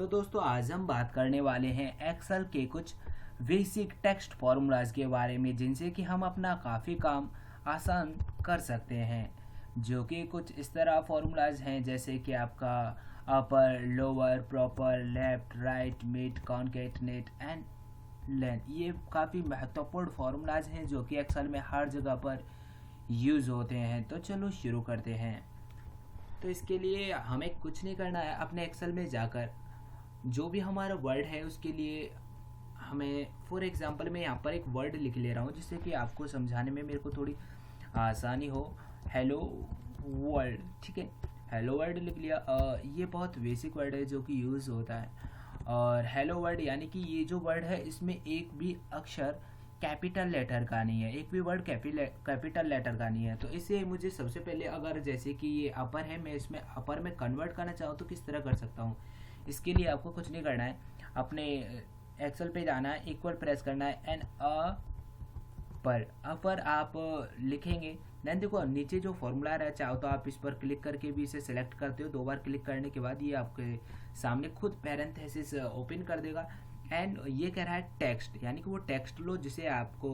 तो दोस्तों आज हम बात करने वाले हैं एक्सेल के कुछ बेसिक टेक्स्ट फॉर्मूलाज के बारे में जिनसे कि हम अपना काफ़ी काम आसान कर सकते हैं। जो कि कुछ इस तरह फॉर्मूलाज हैं जैसे कि आपका upper, lower, proper, left, right, mid, concatenate and length. ये काफ़ी महत्वपूर्ण फॉर्मूलाज हैं जो कि एक्सेल में हर जगह पर यूज़ होते हैं। तो चलो शुरू करते हैं। तो इसके लिए हमें कुछ नहीं करना है, अपने एक्सेल में जाकर जो भी हमारा वर्ड है उसके लिए हमें फॉर एग्जांपल मैं यहाँ पर एक वर्ड लिख ले रहा हूँ जिससे कि आपको समझाने में मेरे को थोड़ी आसानी हो। हेलो वर्ल्ड, ठीक है, हेलो वर्ल्ड लिख लिया। ये बहुत बेसिक वर्ड है जो कि यूज़ होता है। और हेलो वर्ड यानी कि ये जो वर्ड है इसमें एक भी अक्षर कैपिटल लेटर का नहीं है, एक भी वर्ड कैपिटल लेटर का नहीं है। तो इसे मुझे सबसे पहले, अगर जैसे कि ये अपर है, मैं इसमें अपर में कन्वर्ट करना चाहूँ तो किस तरह कर सकता हूँ। इसके लिए आपको कुछ नहीं करना है, अपने एक्सेल पे जाना है, इक्वल प्रेस करना है एंड अपर आप लिखेंगे। देन देखो नीचे जो फॉर्मूला रहा, चाहो तो आप इस पर क्लिक करके भी इसे सेलेक्ट करते हो। 2 बार क्लिक करने के बाद ये आपके सामने खुद पैरेंथेसिस ओपन कर देगा। एंड ये कह रहा है टेक्स्ट, यानी कि वो टेक्स्ट लो जिसे आपको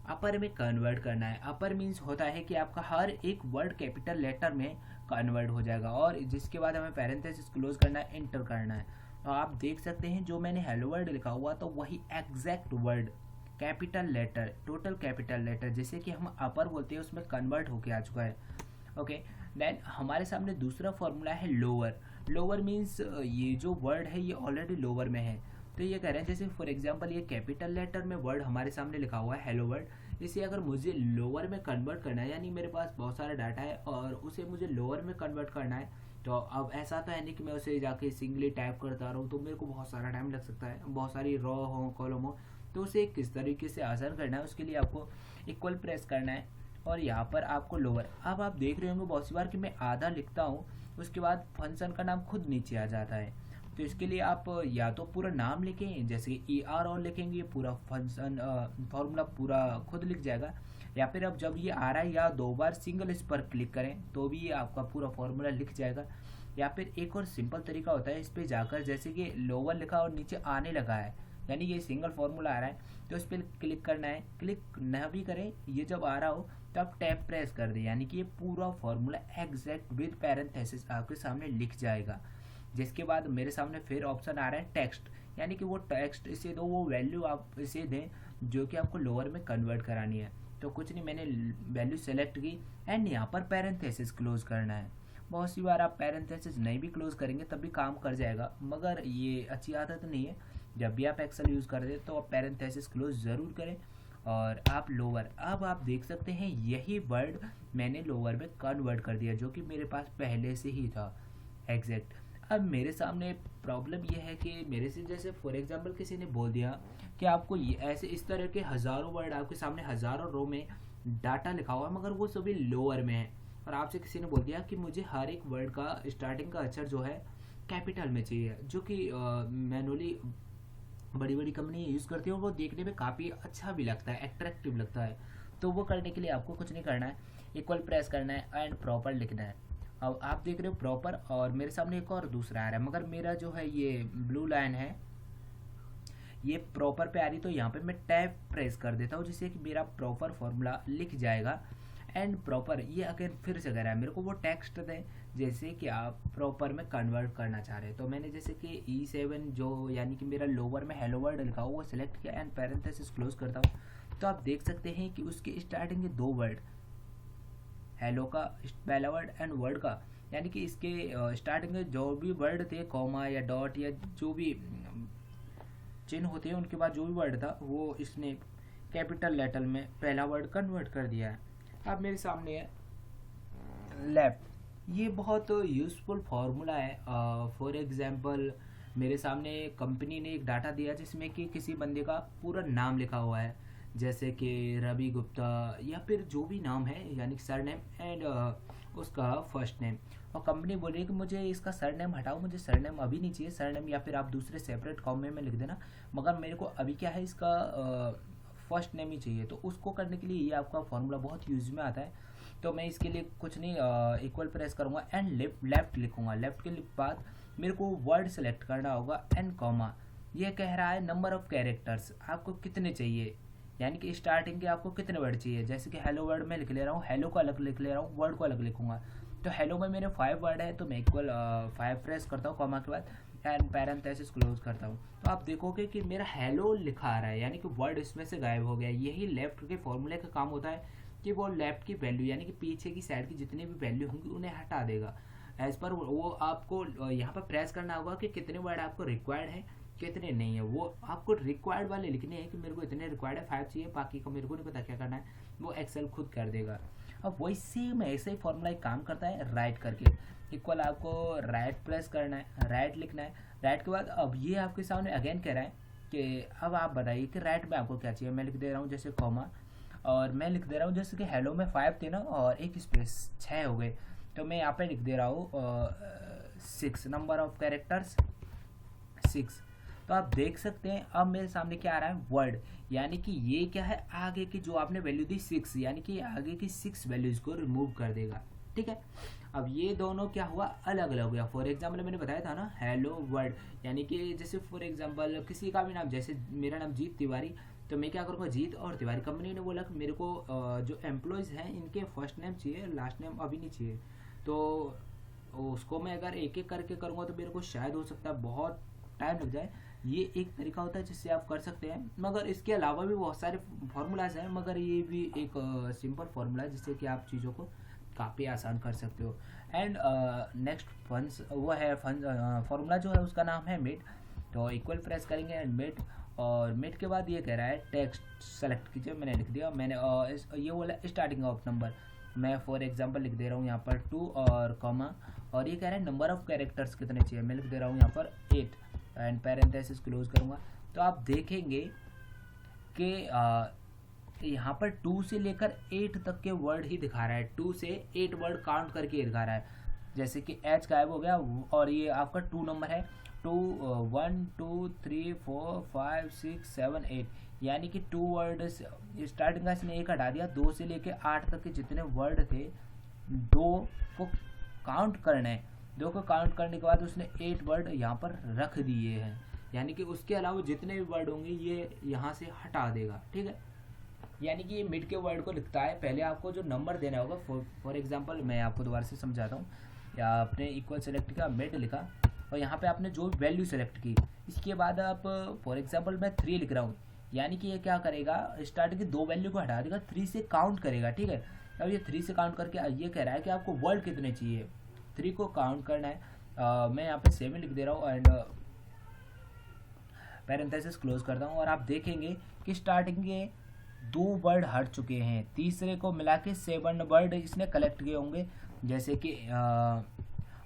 अपर में कन्वर्ट करना है। अपर मीन्स होता है कि आपका हर एक वर्ड कैपिटल लेटर में कन्वर्ट हो जाएगा और जिसके बाद हमें पैरेंथेसिस क्लोज करना है, एंटर करना है। तो आप देख सकते हैं जो मैंने हेलो वर्ड लिखा हुआ तो वही exact word capital letter, total capital letter जैसे कि हम अपर बोलते हैं उसमें कन्वर्ट होके आ चुका है। ओके, देन हमारे सामने दूसरा फॉर्मूला है लोअर। लोअर मीन्स ये जो वर्ड है ये ऑलरेडी लोअर में है। तो ये कह रहे हैं जैसे फॉर एग्जांपल ये कैपिटल लेटर में वर्ड हमारे सामने लिखा हुआ है हेलो वर्ड, इसे अगर मुझे लोअर में कन्वर्ट करना है, यानी मेरे पास बहुत सारा डाटा है और उसे मुझे लोअर में कन्वर्ट करना है। तो अब ऐसा तो है नहीं कि मैं उसे जाके सिंगली टाइप करता रहूँ, तो मेरे को बहुत सारा टाइम लग सकता है, बहुत सारी रो हो कॉलम हो। तो उसे किस तरीके से आसान करना है उसके लिए आपको इक्वल प्रेस करना है और यहाँ पर आपको लोअर। अब आप देख रहे होंगे बहुत सी बार कि मैं आधा लिखता हूँ उसके बाद फंक्शन का नाम खुद नीचे आ जाता है। तो इसके लिए आप या तो पूरा नाम लिखें, जैसे कि ER और लिखेंगे पूरा फंक्शन फॉर्मूला पूरा खुद लिख जाएगा, या फिर अब जब ये आ रहा है या 2 बार सिंगल इस पर क्लिक करें तो भी ये आपका पूरा फॉर्मूला लिख जाएगा। या फिर एक और सिंपल तरीका होता है, इस पर जाकर जैसे कि लोअर लिखा और नीचे आने लगा है, यानी ये सिंगल फॉर्मूला आ रहा है, तो इस पर क्लिक करना है। क्लिक न भी करें, ये जब आ रहा हो तो आप टैब प्रेस कर दें, यानी कि ये पूरा फॉर्मूला एग्जैक्ट विद पैरेंथेसिस आपके सामने लिख जाएगा। जिसके बाद मेरे सामने फिर ऑप्शन आ रहा है टेक्स्ट, यानी कि वो टेक्स्ट इसे दो, वो वैल्यू आप इसे दें जो कि आपको लोअर में कन्वर्ट करानी है। तो कुछ नहीं, मैंने वैल्यू सेलेक्ट की एंड यहाँ पर पैरेंथेसिस क्लोज करना है। बहुत सी बार आप पैरेंथेसिस नहीं भी क्लोज करेंगे तब भी काम कर जाएगा, मगर ये अच्छी आदत नहीं है। जब भी आप एक्सेल यूज़ कर रहे तो आप पैरेंथेसिस क्लोज ज़रूर करें और आप लोअर। अब आप देख सकते हैं यही वर्ड मैंने लोअर में कन्वर्ट कर दिया जो कि मेरे पास पहले से ही था एग्जैक्ट। अब मेरे सामने प्रॉब्लम ये है कि मेरे से जैसे फॉर एग्जांपल किसी ने बोल दिया कि आपको ये ऐसे इस तरह के हज़ारों वर्ड आपके सामने हज़ारों रो में डाटा लिखा हुआ है मगर वो सभी लोअर में है, और आपसे किसी ने बोल दिया कि मुझे हर एक वर्ड का स्टार्टिंग का अक्षर जो है कैपिटल में चाहिए, जो कि मैनुअली बड़ी बड़ी कंपनी यूज़ करती है और वो देखने में काफ़ी अच्छा भी लगता है, अट्रैक्टिव लगता है। तो वो करने के लिए आपको कुछ नहीं करना है, इक्वल प्रेस करना है एंड प्रॉपर लिखना है। अब आप देख रहे हो प्रॉपर, और मेरे सामने एक और दूसरा आ रहा है, मगर मेरा जो है ये ब्लू लाइन है ये प्रॉपर पे आ रही, तो यहाँ पे मैं टैब प्रेस कर देता हूँ जिससे कि मेरा प्रॉपर फॉर्मूला लिख जाएगा। एंड प्रॉपर ये अगर फिर से कह रहा है मेरे को वो टेक्स्ट दें जैसे कि आप प्रॉपर में कन्वर्ट करना चाह रहे हैं। तो मैंने जैसे कि E7 जो यानी कि मेरा लोअर में हेलो वर्ड लिखा हुआ वो सिलेक्ट किया एंड पैरेंथेसिस क्लोज करता हूँ। तो आप देख सकते हैं कि उसके स्टार्टिंग के 2 वर्ड, हेलो का पहला वर्ड एंड वर्ड का, यानी कि इसके स्टार्टिंग में जो भी वर्ड थे कॉमा या डॉट या जो भी चिन्ह होते हैं उनके बाद जो भी वर्ड था वो इसने कैपिटल लेटर में पहला वर्ड कन्वर्ट कर दिया है। अब मेरे सामने है लेफ्ट। ये बहुत यूज़फुल फार्मूला है। फॉर एग्जांपल मेरे सामने कंपनी ने एक डाटा दिया जिसमें कि किसी बंदे का पूरा नाम लिखा हुआ है, जैसे कि रवि गुप्ता या फिर जो भी नाम है, यानी सर नेम एंड उसका फर्स्ट नेम, और कंपनी बोल रही है कि मुझे इसका सर नेम हटाओ, मुझे सर नेम अभी नहीं चाहिए, सर नेम या फिर आप दूसरे सेपरेट कॉलम में लिख देना, मगर मेरे को अभी क्या है इसका फर्स्ट नेम ही चाहिए। तो उसको करने के लिए ये आपका फॉर्मूला बहुत यूज में आता है। तो मैं इसके लिए कुछ नहीं, इक्वल प्रेस करूँगा एंड लेफ्ट लिखूँगा। लेफ्ट के बाद मेरे को वर्ड सेलेक्ट करना होगा एंड कॉमा। ये कह रहा है नंबर ऑफ कैरेक्टर्स आपको कितने चाहिए, यानी कि स्टार्टिंग के आपको कितने वर्ड चाहिए। जैसे कि हेलो वर्ड में लिख ले रहा हूँ, हेलो को अलग लिख ले रहा हूँ, वर्ड को अलग लिखूंगा। तो हेलो में मेरे 5 वर्ड है, तो मैं इक्वल 5 प्रेस करता हूँ कॉमा के बाद एंड पैरेंथेसिस क्लोज करता हूँ। तो आप देखोगे कि मेरा हेलो लिखा आ रहा है, यानी कि वर्ड इसमें से गायब हो गया। यही लेफ्ट के फॉर्मूले का काम होता है कि वो लेफ्ट की वैल्यू यानी कि पीछे की साइड की जितनी भी वैल्यू होंगी उन्हें हटा देगा। एज पर वो आपको यहाँ पर प्रेस करना होगा कि कितने वर्ड आपको रिक्वायर्ड है कितने नहीं है। वो आपको रिक्वायर्ड वाले लिखने हैं कि मेरे को इतने रिक्वायर्ड है, 5 चाहिए, बाकी का मेरे को नहीं पता क्या करना है, वो एक्सेल खुद कर देगा। अब वही सेम ऐसे ही फॉर्मूला काम करता है राइट करके। इक्वल आपको राइट प्रेस करना है, राइट लिखना है। राइट के बाद अब ये आपके सामने अगेन कह रहा है कि अब आप बताइए कि राइट में आपको क्या चाहिए। मैं लिख दे रहा हूँ जैसे कॉमा, और मैं लिख दे रहा हूँ जैसे कि हेलो में 5 थे ना और एक स्पेस 6 हो गए, तो मैं यहाँ पे लिख दे रहा हूँ 6 नंबर ऑफ कैरेक्टर्स 6। तो आप देख सकते हैं अब मेरे सामने क्या आ रहा है वर्ड, यानी कि ये क्या है आगे की जो आपने वैल्यू दी 6, यानी कि आगे की 6 वैल्यूज को रिमूव कर देगा। ठीक है, अब ये दोनों क्या हुआ अलग अलग हो गया। फॉर एग्जाम्पल मैंने बताया था ना हेलो वर्ड, यानी कि जैसे फॉर एग्जाम्पल किसी का भी नाम, जैसे मेरा नाम जीत तिवारी, तो मैं क्या करूँगा जीत और तिवारी। कंपनी ने बोला कि मेरे को जो एम्प्लॉयज़ हैं इनके फर्स्ट नेम चाहिए, लास्ट नेम अभी नहीं चाहिए। तो उसको मैं अगर एक एक करके करूँगा तो मेरे को शायद हो सकता है बहुत टाइम लग जाए। ये एक तरीका होता है जिससे आप कर सकते हैं, मगर इसके अलावा भी बहुत सारे फार्मूलाज हैं, मगर ये भी एक सिंपल फार्मूला है जिससे कि आप चीज़ों को काफ़ी आसान कर सकते हो। एंड नेक्स्ट फंस वो है फार्मूला जो है उसका नाम है मिड। तो इक्वल प्रेस करेंगे एंड मिड, और मिड के बाद ये कह रहा है टेक्स्ट सेलेक्ट कीजिए। मैंने लिख दिया, मैंने ये बोला स्टार्टिंग ऑफ नंबर, मैं फॉर एग्जांपल लिख दे रहा हूँ यहाँ पर 2 और कॉमा, और ये कह रहा है नंबर ऑफ कैरेक्टर्स कितने चाहिए, मैं लिख दे रहा हूँ यहाँ पर 8 एंड पैरेंथेसिस क्लोज करूँगा। तो आप देखेंगे कि यहाँ पर 2 से लेकर 8 तक के वर्ड ही दिखा रहा है, 2 से 8 वर्ड काउंट करके दिखा रहा है। जैसे कि एच गायब हो गया और ये आपका 2 नंबर है, 2 1 2 3 4 5 6 7 8, यानी कि 2 वर्ड स्टार्टिंग का इसने एक हटा दिया। 2 से लेकर 8 तक के जितने वर्ड थे 2 को काउंट करना है, 2 को काउंट करने के बाद उसने 8 वर्ड यहाँ पर रख दिए हैं, यानी कि उसके अलावा जितने भी वर्ड होंगे ये यहाँ से हटा देगा। ठीक है, यानी कि ये मिड के वर्ड को लिखता है। पहले आपको जो नंबर देना होगा, फॉर एग्जांपल मैं आपको दोबारा से समझाता हूँ, या आपने इक्वल सेलेक्ट किया, मिड लिखा, और यहाँ पे आपने जो वैल्यू सेलेक्ट की, इसके बाद आप फॉर एग्जांपल मैं 3 लिख रहा हूँ, यानी कि ये क्या करेगा स्टार्टिंग की 2 वैल्यू को हटा देगा, 3 से काउंट करेगा। ठीक है, अब ये 3 से काउंट करके ये कह रहा है कि आपको वर्ड कितने चाहिए, 3 को काउंट करना है। मैं यहाँ पे 7 लिख दे रहा हूँ एंड पैरेंथेसिस क्लोज करता हूँ, और आप देखेंगे कि स्टार्टिंग के 2 वर्ड हट चुके हैं, तीसरे को मिला के 7 वर्ड इसने कलेक्ट किए होंगे, जैसे कि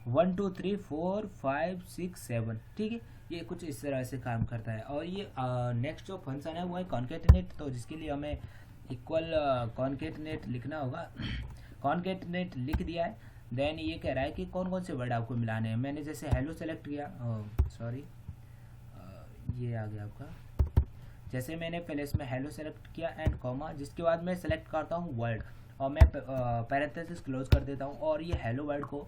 1 2 3 4 5 6 7। ठीक है, ये कुछ इस तरह से काम करता है। और ये नेक्स्ट जो फंक्शन है वो है कॉन्केटनेट, तो जिसके लिए हमें इक्वल कॉन्केटनेट लिखना होगा। कॉन्केटनेट लिख दिया है, देन ये कह रहा है कि कौन कौन से वर्ड आपको मिलाने हैं। मैंने जैसे हेलो सेलेक्ट किया, सॉरी ये आ गया आपका, जैसे मैंने पहले इसमें हेलो सेलेक्ट किया एंड कॉमा, जिसके बाद मैं सेलेक्ट करता हूँ वर्ड और मैं पैरेंथेसिस क्लोज कर देता हूँ, और ये हेलो वर्ड को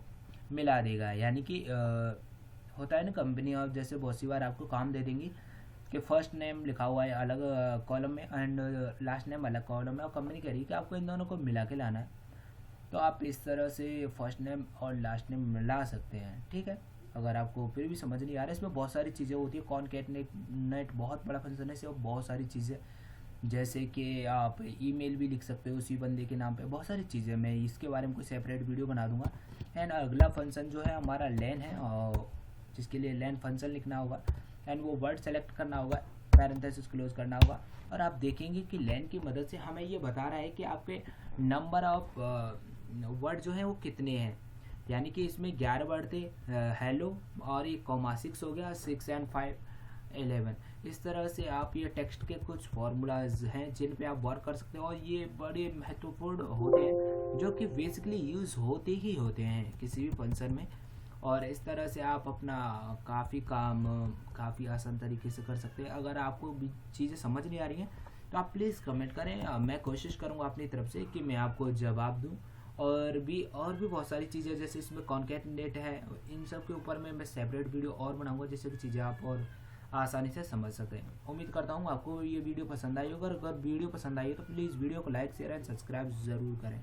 मिला देगा। यानी कि होता है ना कंपनी, और जैसे बहुत सी बार आपको काम दे देंगी कि फर्स्ट नेम लिखा हुआ है अलग कॉलम में एंड लास्ट नेम अलग कॉलम में, और कंपनी कह रही है कि आपको इन दोनों को मिला के लाना है, तो आप इस तरह से फर्स्ट नेम और लास्ट नेम मिला सकते हैं। ठीक है, अगर आपको फिर भी समझ नहीं आ रहा है, इसमें बहुत सारी चीज़ें होती है। कॉन्केटनेट बहुत बड़ा फंक्शन है, इससे बहुत सारी चीज़ें, जैसे कि आप ईमेल भी लिख सकते हो उसी बंदे के नाम पे, बहुत सारी चीज़ें। मैं इसके बारे में कोई सेपरेट वीडियो बना दूंगा। एंड अगला फंक्शन जो है हमारा लेन है, और जिसके लिए लेन फंक्शन लिखना होगा एंड वो वर्ड सेलेक्ट करना होगा, पैरेंथेसिस क्लोज करना होगा, और आप देखेंगे कि लेन की मदद से हमें ये बता रहा है कि आपके नंबर ऑफ वर्ड जो है वो कितने हैं। यानी कि इसमें 11 वर्ड थे हेलो, और ये कॉमा 6 हो गया, 6 एंड 5 11। इस तरह से आप ये टेक्स्ट के कुछ फार्मूलाज हैं जिन पे आप वर्क कर सकते हो, और ये बड़े महत्वपूर्ण होते हैं जो कि बेसिकली यूज़ होते ही होते हैं किसी भी फंक्शन में। और इस तरह से आप अपना काफ़ी काम काफ़ी आसान तरीके से कर सकते हैं। अगर आपको भी चीज़ें समझ नहीं आ रही हैं तो आप प्लीज़ कमेंट करें, मैं कोशिश करूँगा अपनी तरफ से कि मैं आपको जवाब दूँ और भी बहुत सारी चीज़ें, जैसे इसमें कॉन्कैटनेट है, इन सब के ऊपर मैं सेपरेट वीडियो और बनाऊंगा, जिससे कि चीज़ें आप और आसानी से समझ सकें। उम्मीद करता हूँ आपको ये वीडियो पसंद आई होगा। अगर वीडियो पसंद आई हो तो प्लीज़ वीडियो को लाइक शेयर एंड सब्सक्राइब ज़रूर करें।